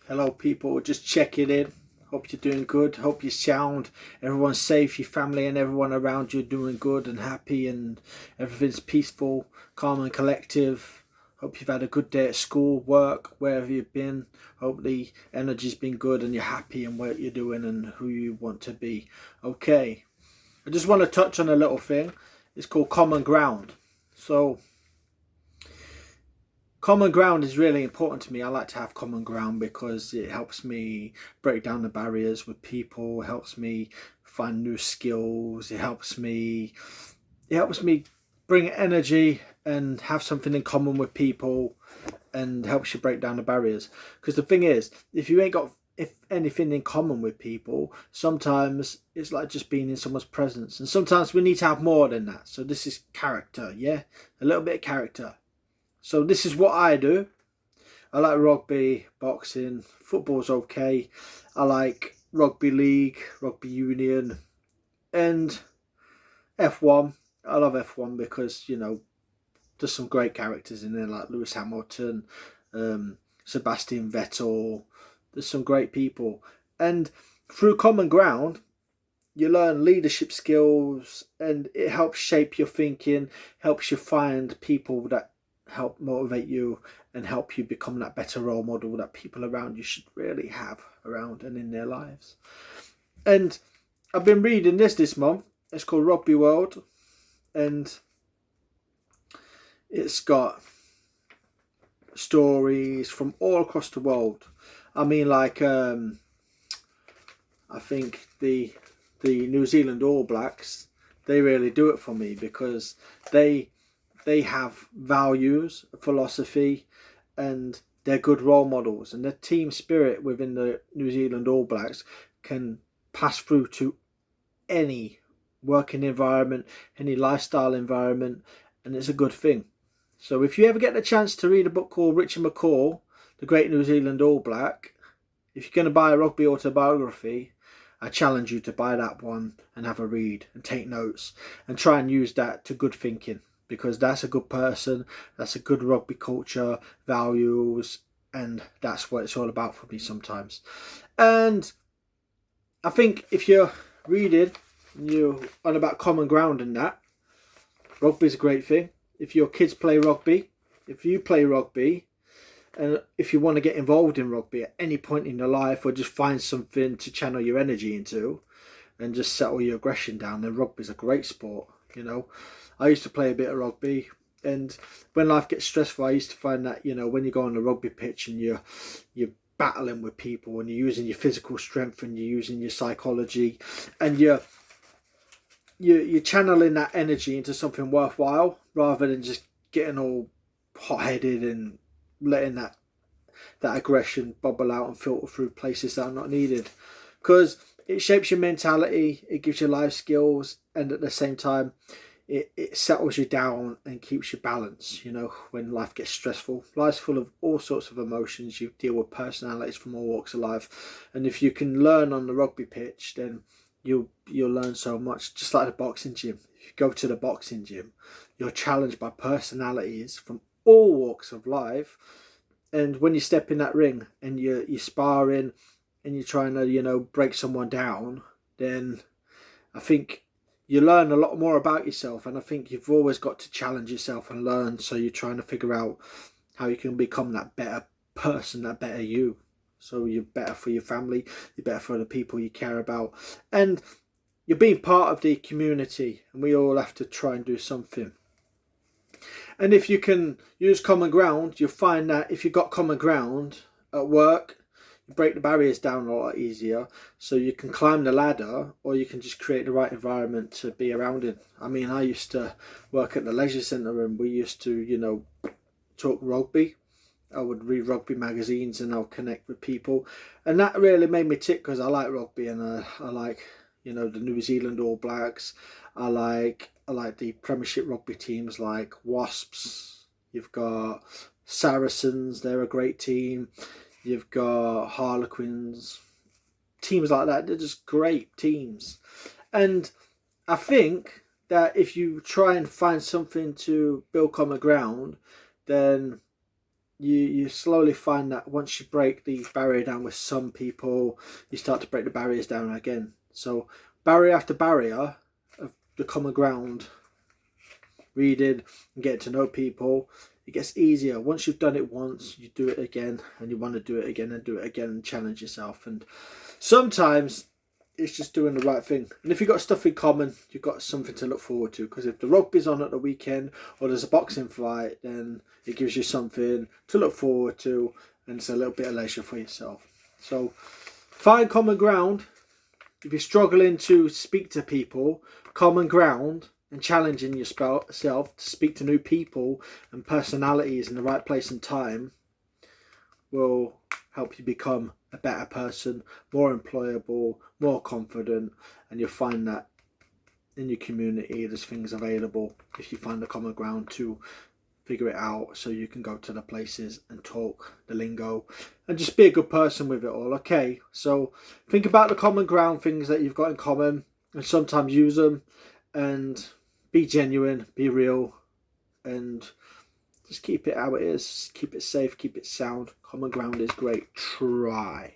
Hello, people. Just checking in. Hope you're doing good. Hope you're sound. Everyone's safe. Your family and everyone around you are doing good and happy, and everything's peaceful, calm, and collective. Hope you've had a good day at school, work, wherever you've been. Hope the energy's been good and you're happy in what you're doing and who you want to be. Okay. I just want to touch on a little thing. It's called common ground. So, common ground is really important to me. I like to have common ground because it helps me break down the barriers with people, helps me find new skills, it helps me bring energy and have something in common with people, and helps you break down the barriers. Because the thing is, if you ain't got if anything in common with people, sometimes it's like just being in someone's presence, and sometimes we need to have more than that. So this is character, yeah, a little bit of character. So this is what I do. I like rugby, boxing, football's okay. I like rugby league, rugby union, and F1. I love F1 because, there's some great characters in there like Lewis Hamilton, Sebastian Vettel. There's some great people. And through common ground, you learn leadership skills, and it helps shape your thinking, helps you find people that help motivate you and help you become that better role model that people around you should really have around and in their lives. And I've been reading this month. It's called Rugby World, and it's got stories from all across the world. I mean, like I think the New Zealand All Blacks, they really do it for me because they they have values, philosophy, and they're good role models. And the team spirit within the New Zealand All Blacks can pass through to any working environment, any lifestyle environment, and it's a good thing. So if you ever get the chance to read a book called Richard McCaw, The Great New Zealand All Black, if you're going to buy a rugby autobiography, I challenge you to buy that one and have a read and take notes and try and use that to good thinking, because that's a good person, that's a good rugby culture, values, and that's what it's all about for me sometimes. And I think if you're reading, you're on about common ground and that, rugby's a great thing. If your kids play rugby, if you play rugby, and if you want to get involved in rugby at any point in your life, or just find something to channel your energy into and just settle your aggression down, then rugby's a great sport. I used to play a bit of rugby, and when life gets stressful, I used to find that, when you go on the rugby pitch and you're battling with people and you're using your physical strength and you're using your psychology, and you're channeling that energy into something worthwhile rather than just getting all hot-headed and letting that aggression bubble out and filter through places that are not needed. Because it shapes your mentality, it gives you life skills, and at the same time it settles you down and keeps you balanced. When life gets stressful, life's full of all sorts of emotions. You deal with personalities from all walks of life, and if you can learn on the rugby pitch, then you'll learn so much. Just like the boxing gym, if you go to the boxing gym, you're challenged by personalities from all walks of life. And when you step in that ring and you're sparring and you're trying to break someone down, then I think you learn a lot more about yourself. And I think you've always got to challenge yourself and learn. So you're trying to figure out how you can become that better person, that better you. So you're better for your family, you're better for the people you care about, and you're being part of the community. And we all have to try and do something. And if you can use common ground, you'll find that if you've got common ground at work, you break the barriers down a lot easier. So you can climb the ladder, or you can just create the right environment to be around in. I mean, I used to work at the leisure centre, and we used to, talk rugby. I would read rugby magazines and I'll connect with people. And that really made me tick because I like rugby, and I like, the New Zealand All Blacks. I like the Premiership rugby teams like Wasps. You've got Saracens, they're a great team. You've got Harlequins. Teams like that, they're just great teams. And I think that if you try and find something to build common ground, then you slowly find that once you break the barrier down with some people, you start to break the barriers down again. So barrier after barrier of the common ground, reading and getting to know people, it gets easier. Once you've done it once, you do it again, and you want to do it again and do it again and challenge yourself. And sometimes it's just doing the right thing. And if you've got stuff in common, you've got something to look forward to. Because if the rugby's on at the weekend or there's a boxing fight, then it gives you something to look forward to, and it's a little bit of leisure for yourself. So find common ground. If you're struggling to speak to people, common ground and challenging yourself to speak to new people and personalities in the right place and time will help you become a better person, more employable, more confident, and you'll find that in your community there's things available if you find the common ground to figure it out, so you can go to the places and talk the lingo and just be a good person with it all. Okay, so think about the common ground, things that you've got in common, and sometimes use them, and be genuine, be real, and just keep it how it is. Keep it safe, keep it sound. Common ground is great. Try.